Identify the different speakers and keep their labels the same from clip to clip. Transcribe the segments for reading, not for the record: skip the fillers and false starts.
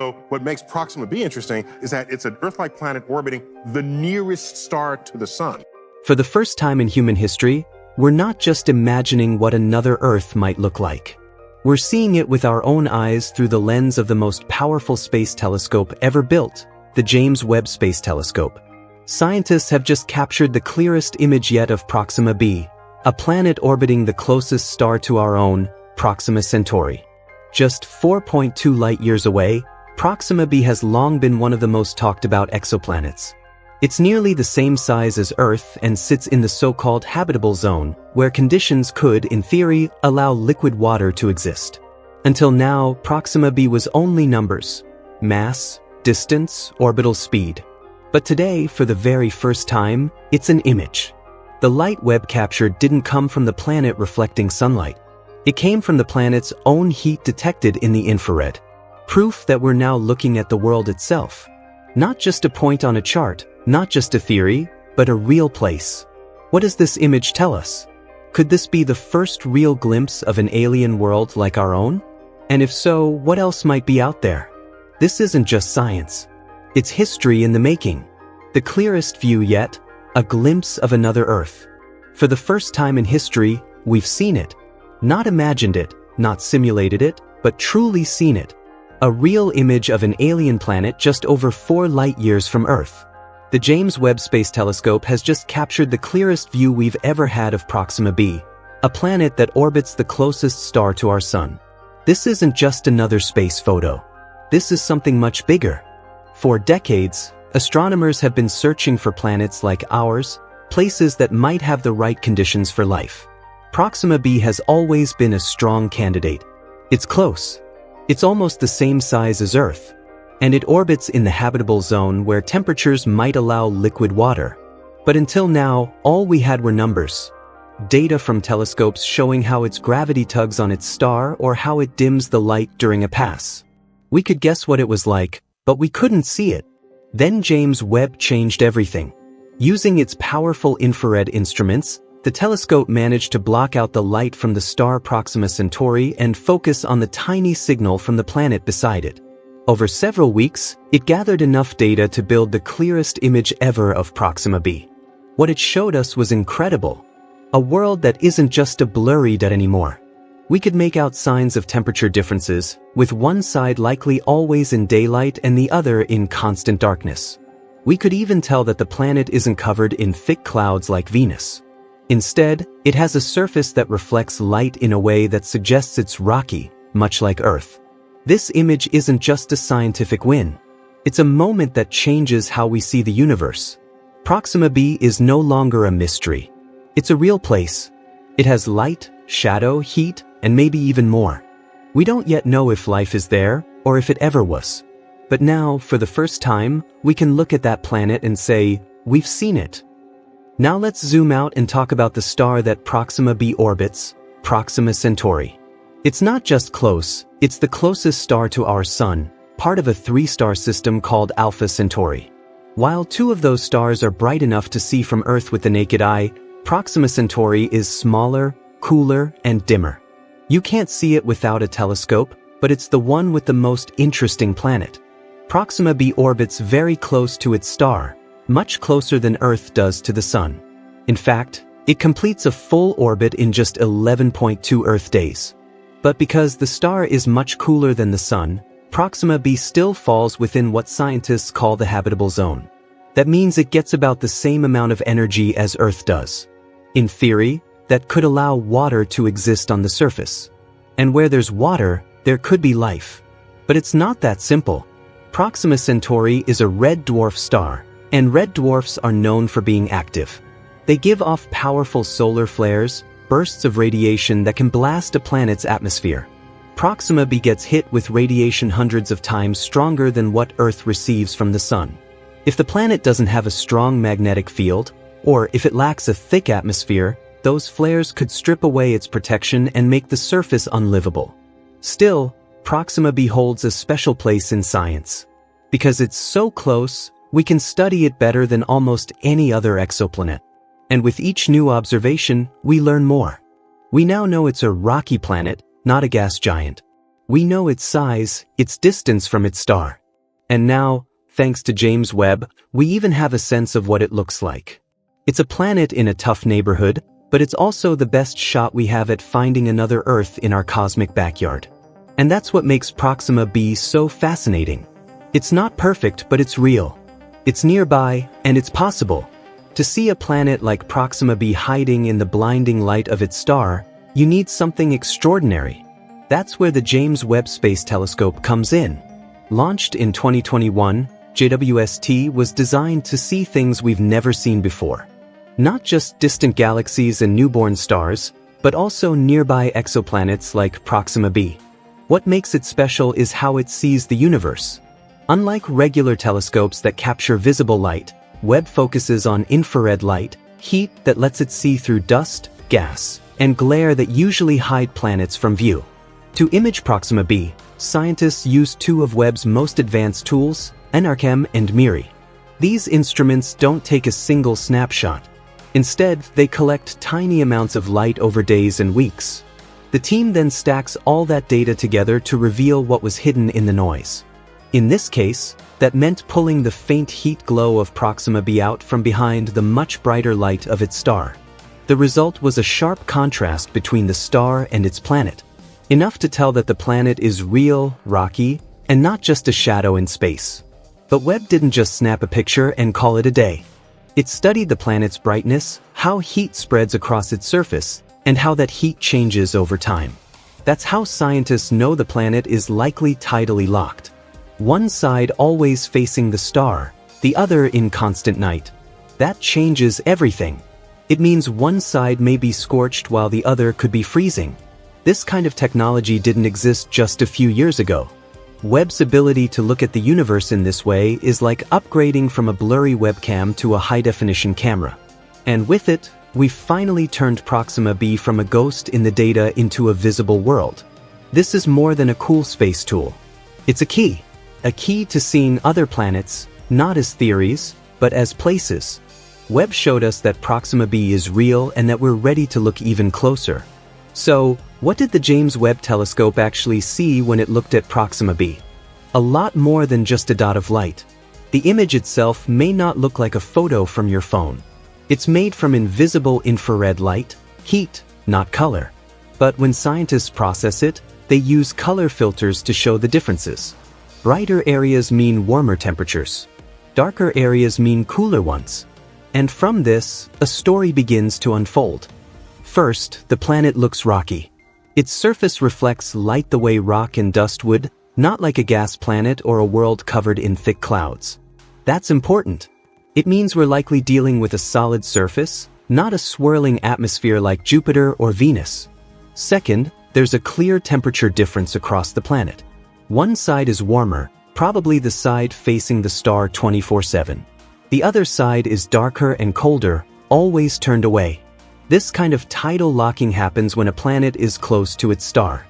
Speaker 1: So what makes Proxima b interesting is that it's an Earth-like planet orbiting the nearest star to the Sun.
Speaker 2: For the first time in human history, we're not just imagining what another Earth might look like. We're seeing it with our own eyes through the lens of the most powerful space telescope ever built, the James Webb Space Telescope. Scientists have just captured the clearest image yet of Proxima b, a planet orbiting the closest star to our own, Proxima Centauri. Just 4.2 light-years away, Proxima b has long been one of the most talked about exoplanets. It's nearly the same size as Earth and sits in the so-called habitable zone, where conditions could, in theory, allow liquid water to exist. Until now, Proxima b was only numbers: mass, distance, orbital speed. But today, for the very first time, it's an image. The light Webb captured didn't come from the planet reflecting sunlight. It came from the planet's own heat detected in the infrared. Proof that we're now looking at the world itself. Not just a point on a chart, not just a theory, but a real place. What does this image tell us? Could this be the first real glimpse of an alien world like our own? And if so, what else might be out there? This isn't just science. It's history in the making. The clearest view yet, a glimpse of another Earth. For the first time in history, we've seen it. Not imagined it, not simulated it, but truly seen it. A real image of an alien planet just over 4 light-years from Earth. The James Webb Space Telescope has just captured the clearest view we've ever had of Proxima b, a planet that orbits the closest star to our Sun. This isn't just another space photo. This is something much bigger. For decades, astronomers have been searching for planets like ours, places that might have the right conditions for life. Proxima b has always been a strong candidate. It's close. It's almost the same size as Earth. And it orbits in the habitable zone where temperatures might allow liquid water. But until now, all we had were numbers. Data from telescopes showing how its gravity tugs on its star or how it dims the light during a pass. We could guess what it was like, but we couldn't see it. Then James Webb changed everything. Using its powerful infrared instruments, the telescope managed to block out the light from the star Proxima Centauri and focus on the tiny signal from the planet beside it. Over several weeks, it gathered enough data to build the clearest image ever of Proxima b. What it showed us was incredible. A world that isn't just a blurry dot anymore. We could make out signs of temperature differences, with one side likely always in daylight and the other in constant darkness. We could even tell that the planet isn't covered in thick clouds like Venus. Instead, it has a surface that reflects light in a way that suggests it's rocky, much like Earth. This image isn't just a scientific win. It's a moment that changes how we see the universe. Proxima b is no longer a mystery. It's a real place. It has light, shadow, heat, and maybe even more. We don't yet know if life is there, or if it ever was. But now, for the first time, we can look at that planet and say, we've seen it. Now let's zoom out and talk about the star that Proxima b orbits, Proxima Centauri. It's not just close, it's the closest star to our Sun, part of a 3-star system called Alpha Centauri. While 2 of those stars are bright enough to see from Earth with the naked eye, Proxima Centauri is smaller, cooler, and dimmer. You can't see it without a telescope, but it's the one with the most interesting planet. Proxima b orbits very close to its star, much closer than Earth does to the Sun. In fact, it completes a full orbit in just 11.2 Earth days. But because the star is much cooler than the Sun, Proxima b still falls within what scientists call the habitable zone. That means it gets about the same amount of energy as Earth does. In theory, that could allow water to exist on the surface. And where there's water, there could be life. But it's not that simple. Proxima Centauri is a red dwarf star, and red dwarfs are known for being active. They give off powerful solar flares, bursts of radiation that can blast a planet's atmosphere. Proxima b gets hit with radiation hundreds of times stronger than what Earth receives from the Sun. If the planet doesn't have a strong magnetic field, or if it lacks a thick atmosphere, those flares could strip away its protection and make the surface unlivable. Still, Proxima b holds a special place in science. Because it's so close, we can study it better than almost any other exoplanet. And with each new observation, we learn more. We now know it's a rocky planet, not a gas giant. We know its size, its distance from its star. And now, thanks to James Webb, we even have a sense of what it looks like. It's a planet in a tough neighborhood, but it's also the best shot we have at finding another Earth in our cosmic backyard. And that's what makes Proxima b so fascinating. It's not perfect, but it's real. It's nearby, and it's possible. To see a planet like Proxima b hiding in the blinding light of its star, you need something extraordinary. That's where the James Webb Space Telescope comes in. Launched in 2021, JWST was designed to see things we've never seen before. Not just distant galaxies and newborn stars, but also nearby exoplanets like Proxima b. What makes it special is how it sees the universe. Unlike regular telescopes that capture visible light, Webb focuses on infrared light, heat that lets it see through dust, gas, and glare that usually hide planets from view. To image Proxima b, scientists use two of Webb's most advanced tools, NRCam and MIRI. These instruments don't take a single snapshot. Instead, they collect tiny amounts of light over days and weeks. The team then stacks all that data together to reveal what was hidden in the noise. In this case, that meant pulling the faint heat glow of Proxima b out from behind the much brighter light of its star. The result was a sharp contrast between the star and its planet. Enough to tell that the planet is real, rocky, and not just a shadow in space. But Webb didn't just snap a picture and call it a day. It studied the planet's brightness, how heat spreads across its surface, and how that heat changes over time. That's how scientists know the planet is likely tidally locked. One side always facing the star, the other in constant night. That changes everything. It means one side may be scorched while the other could be freezing. This kind of technology didn't exist just a few years ago. Webb's ability to look at the universe in this way is like upgrading from a blurry webcam to a high-definition camera. And with it, we've finally turned Proxima b from a ghost in the data into a visible world. This is more than a cool space tool. It's a key to seeing other planets, not as theories, but as places. Webb showed us that Proxima b is real and that we're ready to look even closer. So, what did the James Webb Telescope actually see when it looked at Proxima b? A lot more than just a dot of light. The image itself may not look like a photo from your phone. It's made from invisible infrared light, heat, not color. But when scientists process it, they use color filters to show the differences. Brighter areas mean warmer temperatures. Darker areas mean cooler ones. And from this, a story begins to unfold. First, the planet looks rocky. Its surface reflects light the way rock and dust would, not like a gas planet or a world covered in thick clouds. That's important. It means we're likely dealing with a solid surface, not a swirling atmosphere like Jupiter or Venus. Second, there's a clear temperature difference across the planet. One side is warmer, probably the side facing the star 24/7. The other side is darker and colder, always turned away. This kind of tidal locking happens when a planet is close to its star.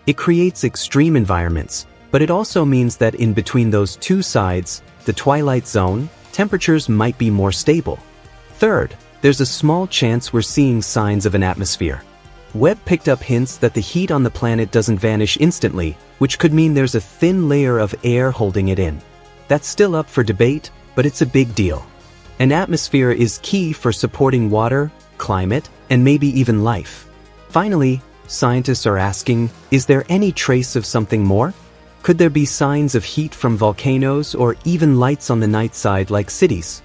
Speaker 2: It creates extreme environments, but it also means that in between those two sides, the twilight zone, temperatures might be more stable. Third, there's a small chance we're seeing signs of an atmosphere. Webb picked up hints that the heat on the planet doesn't vanish instantly, which could mean there's a thin layer of air holding it in. That's still up for debate, but it's a big deal. An atmosphere is key for supporting water, climate, and maybe even life. Finally, scientists are asking, is there any trace of something more? Could there be signs of heat from volcanoes or even lights on the night side like cities?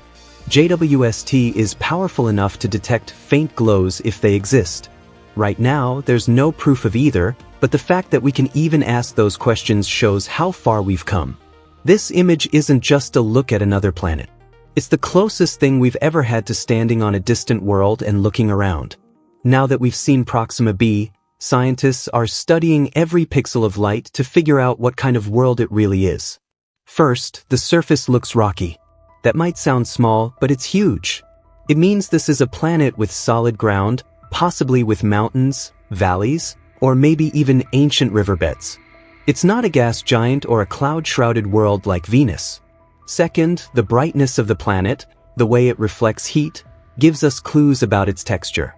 Speaker 2: JWST is powerful enough to detect faint glows if they exist. Right now, there's no proof of either, but the fact that we can even ask those questions shows how far we've come. This image isn't just a look at another planet. It's the closest thing we've ever had to standing on a distant world and looking around. Now that we've seen Proxima b, scientists are studying every pixel of light to figure out what kind of world it really is. First, the surface looks rocky. That might sound small, but it's huge. It means this is a planet with solid ground, possibly with mountains, valleys, or maybe even ancient riverbeds. It's not a gas giant or a cloud-shrouded world like Venus. Second, the brightness of the planet, the way it reflects heat, gives us clues about its texture.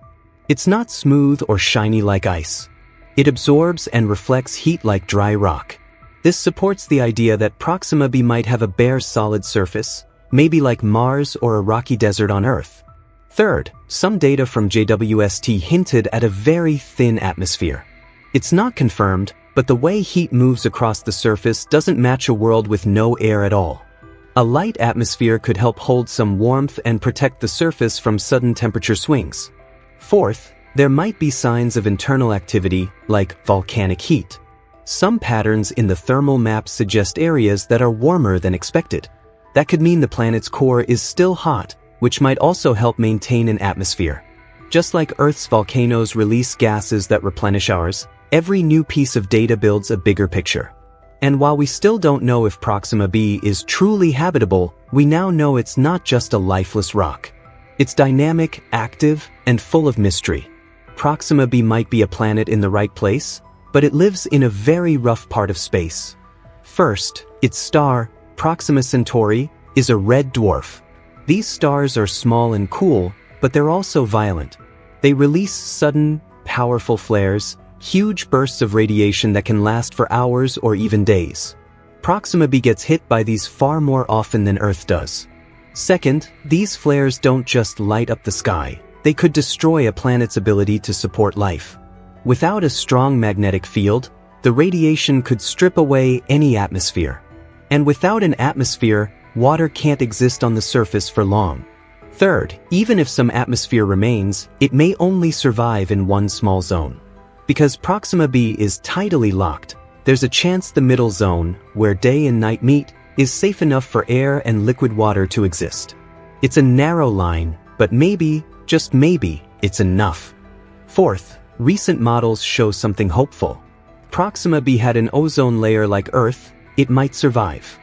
Speaker 2: It's not smooth or shiny like ice. It absorbs and reflects heat like dry rock. This supports the idea that Proxima b might have a bare solid surface, maybe like Mars or a rocky desert on Earth. Third, some data from JWST hinted at a very thin atmosphere. It's not confirmed, but the way heat moves across the surface doesn't match a world with no air at all. A light atmosphere could help hold some warmth and protect the surface from sudden temperature swings. Fourth, there might be signs of internal activity, like volcanic heat. Some patterns in the thermal maps suggest areas that are warmer than expected. That could mean the planet's core is still hot, which might also help maintain an atmosphere. Just like Earth's volcanoes release gases that replenish ours, every new piece of data builds a bigger picture. And while we still don't know if Proxima b is truly habitable, we now know it's not just a lifeless rock. It's dynamic, active, and full of mystery. Proxima b might be a planet in the right place, but it lives in a very rough part of space. First, its star, Proxima Centauri, is a red dwarf. These stars are small and cool, but they're also violent. They release sudden, powerful flares, huge bursts of radiation that can last for hours or even days. Proxima b gets hit by these far more often than Earth does. Second, these flares don't just light up the sky. They could destroy a planet's ability to support life. Without a strong magnetic field, the radiation could strip away any atmosphere. And without an atmosphere, water can't exist on the surface for long. Third, even if some atmosphere remains, it may only survive in one small zone. Because Proxima b is tidally locked, there's a chance the middle zone, where day and night meet, is safe enough for air and liquid water to exist. It's a narrow line, but maybe, just maybe, it's enough. Fourth, recent models show something hopeful. Proxima b had an ozone layer like Earth, it might survive.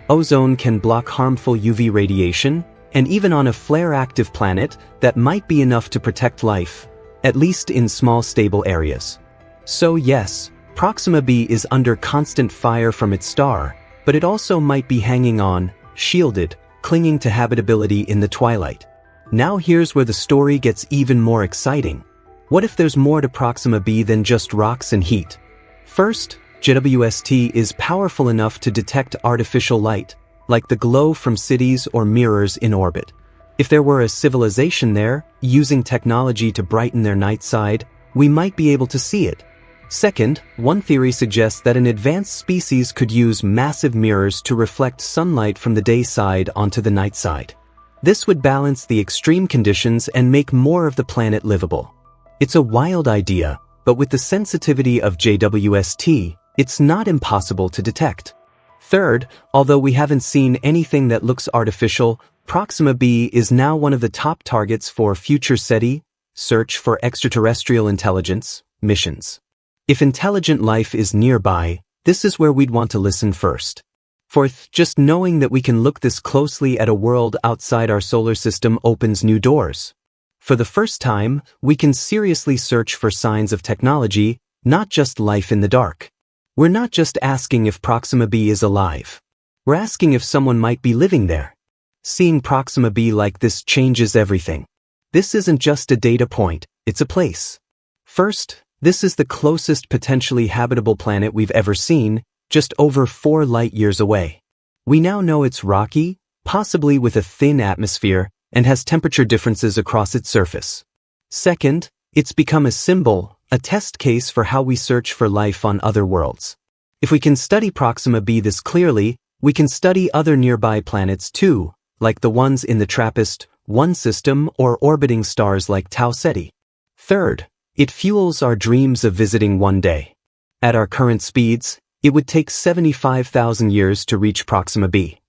Speaker 2: Ozone can block harmful UV radiation, and even on a flare-active planet, that might be enough to protect life, at least in small stable areas. So yes, Proxima b is under constant fire from its star, but it also might be hanging on, shielded, clinging to habitability in the twilight. Now here's where the story gets even more exciting. What if there's more to Proxima b than just rocks and heat? First, JWST is powerful enough to detect artificial light, like the glow from cities or mirrors in orbit. If there were a civilization there, using technology to brighten their night side, we might be able to see it. Second, one theory suggests that an advanced species could use massive mirrors to reflect sunlight from the day side onto the night side. This would balance the extreme conditions and make more of the planet livable. It's a wild idea, but with the sensitivity of JWST, it's not impossible to detect. Third, although we haven't seen anything that looks artificial, Proxima b is now one of the top targets for future SETI, search for extraterrestrial intelligence, missions. If intelligent life is nearby, this is where we'd want to listen first. Fourth, just knowing that we can look this closely at a world outside our solar system opens new doors. For the first time, we can seriously search for signs of technology, not just life in the dark. We're not just asking if Proxima b is alive. We're asking if someone might be living there. Seeing Proxima b like this changes everything. This isn't just a data point, it's a place. First, this is the closest potentially habitable planet we've ever seen, just over 4 light-years away. We now know it's rocky, possibly with a thin atmosphere, and has temperature differences across its surface. Second, it's become a symbol, a test case for how we search for life on other worlds. If we can study Proxima b this clearly, we can study other nearby planets too, like the ones in the TRAPPIST-1 system or orbiting stars like Tau Ceti. Third, it fuels our dreams of visiting one day. At our current speeds, it would take 75,000 years to reach Proxima b.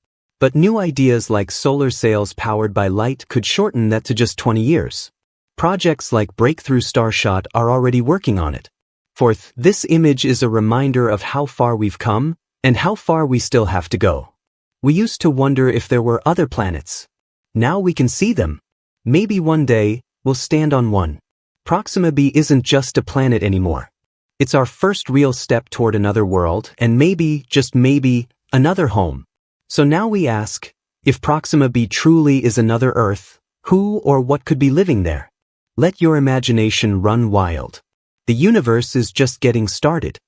Speaker 2: But new ideas like solar sails powered by light could shorten that to just 20 years. Projects like Breakthrough Starshot are already working on it. Fourth, this image is a reminder of how far we've come and how far we still have to go. We used to wonder if there were other planets. Now we can see them. Maybe one day, we'll stand on one. Proxima b isn't just a planet anymore. It's our first real step toward another world and maybe, just maybe, another home. So now we ask, if Proxima b truly is another Earth, who or what could be living there? Let your imagination run wild. The universe is just getting started.